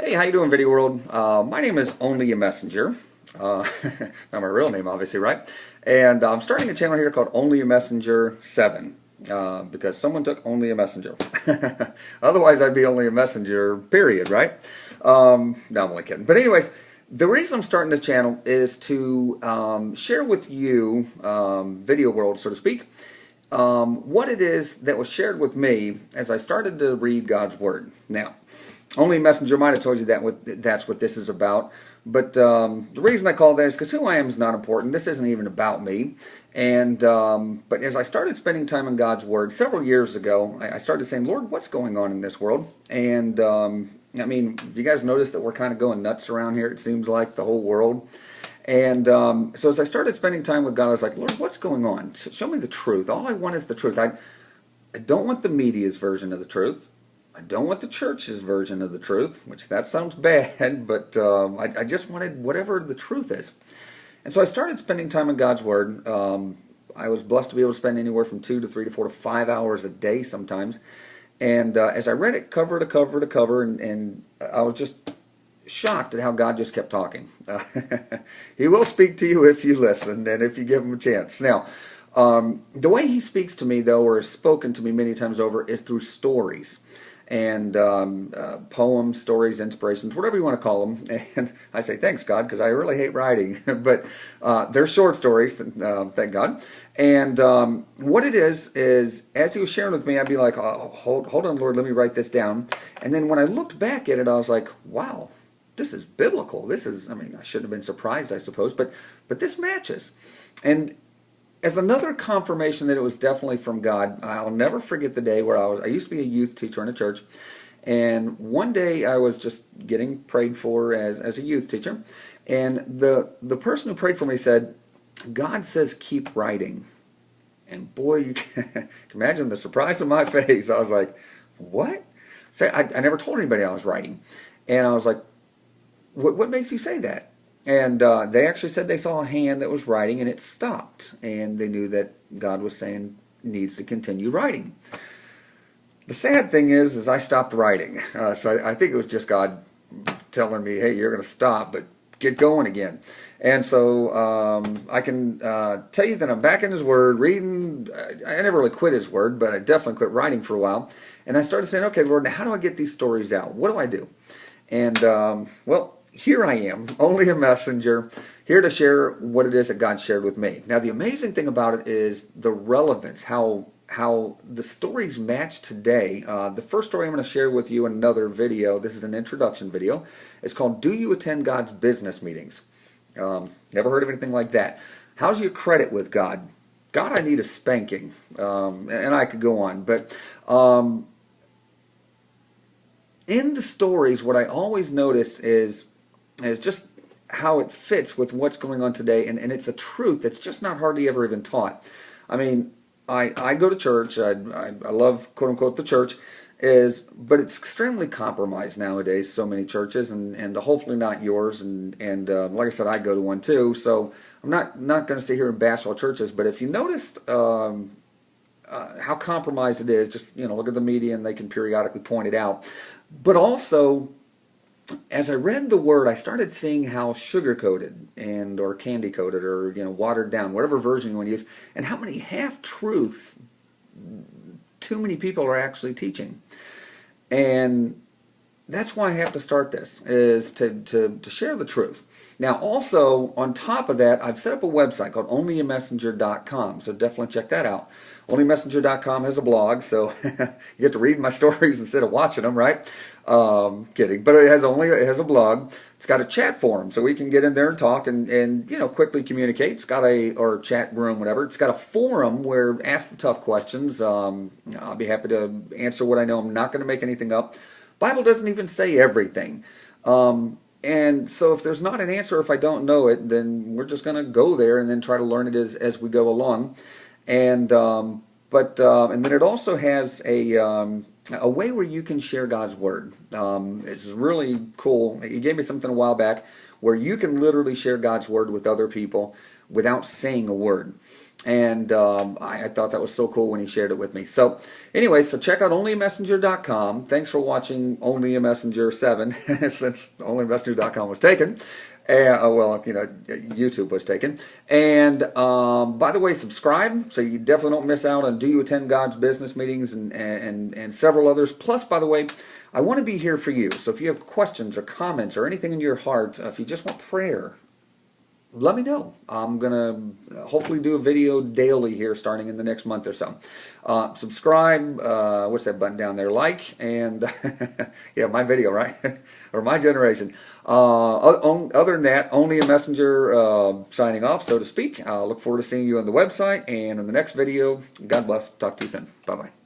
Hey, how you doing, Video World? My name is Only a Messenger. Not my real name, obviously, right? And I'm starting a channel here called Only a Messenger 7 because someone took Only a Messenger. Otherwise, I'd be Only a Messenger, period, right? No, I'm only kidding. But anyways, the reason I'm starting this channel is to share with you, Video World, so to speak, what it is that was shared with me as I started to read God's Word. Now, Only a Messenger might have told you that's what this is about, but the reason I call that is because who I am is not important. This isn't even about me. And but as I started spending time in God's Word several years ago, I started saying, Lord, what's going on in this world? And I mean, you guys notice that we're kind of going nuts around here, it seems like, the whole world. And so as I started spending time with God, I was like, Lord, what's going on? Show me the truth. All I want is the truth. I don't want the media's version of the truth. I don't want the church's version of the truth, which that sounds bad, but I just wanted whatever the truth is. And so I started spending time in God's Word. I was blessed to be able to spend anywhere from 2 to 3 to 4 to 5 hours a day sometimes. And as I read it cover to cover to cover, and I was just shocked at how God just kept talking. He will speak to you if you listen and if you give him a chance. Now, the way he speaks to me, though, or has spoken to me many times over, is through stories and poems, stories, inspirations, whatever you want to call them. And I say, thanks, God, because I really hate writing. But they're short stories, thank God. And what it is as he was sharing with me, I'd be like, oh, hold on, Lord, let me write this down. And then when I looked back at it, I was like, wow, this is biblical. This is, I mean, I shouldn't have been surprised, I suppose, but this matches. And as another confirmation that it was definitely from God, I'll never forget the day where I used to be a youth teacher in a church, and one day I was just getting prayed for as a youth teacher, and the person who prayed for me said, God says keep writing. And boy, you can imagine the surprise on my face. I was like, what? So I never told anybody I was writing. And I was like, what makes you say that? And they actually said they saw a hand that was writing and it stopped. And they knew that God was saying needs to continue writing. The sad thing is I stopped writing. So I think it was just God telling me, hey, you're going to stop, but get going again. And so I can tell you that I'm back in His Word, reading. I never really quit His Word, but I definitely quit writing for a while. And I started saying, okay, Lord, now how do I get these stories out? What do I do? And, well, here I am, only a messenger, here to share what it is that God shared with me. Now, the amazing thing about it is the relevance, how the stories match today. The first story I'm going to share with you in another video, this is an introduction video, it's called Do You Attend God's Business Meetings? Never heard of anything like that. How's your credit with God? God, I need a spanking. And I could go on, but in the stories, what I always notice is just how it fits with what's going on today, and it's a truth that's just not hardly ever even taught. I mean, I go to church, I love, quote-unquote, the church, but it's extremely compromised nowadays, so many churches, and hopefully not yours, and like I said, I go to one too, so I'm not going to sit here and bash all churches, but if you noticed how compromised it is, just, look at the media and they can periodically point it out. But also, as I read the Word, I started seeing how sugar-coated or candy-coated or watered down, whatever version you want to use, and how many half-truths too many people are actually teaching. And that's why I have to start this, is to share the truth. Now, also, on top of that, I've set up a website called onlyamessenger.com, so definitely check that out. Onlyamessenger.com has a blog, so you get to read my stories instead of watching them, right? Kidding. But it has a blog. It's got a chat forum, so we can get in there and talk and quickly communicate. It's got or chat room, whatever. It's got a forum where ask the tough questions. I'll be happy to answer what I know. I'm not going to make anything up. Bible doesn't even say everything. And so if there's not an answer, if I don't know it, then we're just going to go there and then try to learn it as we go along. And and then it also has a way where you can share God's Word. It's really cool. He gave me something a while back where you can literally share God's Word with other people without saying a word. And I thought that was so cool when he shared it with me. So anyway, so check out onlyamessenger.com. Thanks for watching Only a Messenger 7 since onlyamessenger.com was taken. Well, you know, YouTube was taken. And by the way, subscribe so you definitely don't miss out on Do You Attend God's Business Meetings and several others. Plus, by the way, I want to be here for you. So if you have questions or comments or anything in your heart, if you just want prayer, let me know. I'm going to hopefully do a video daily here starting in the next month or so. Subscribe, what's that button down there? Like, and yeah, my video, right? Or my generation. Other than that, only a messenger signing off, so to speak. I'll look forward to seeing you on the website and in the next video. God bless. Talk to you soon. Bye-bye.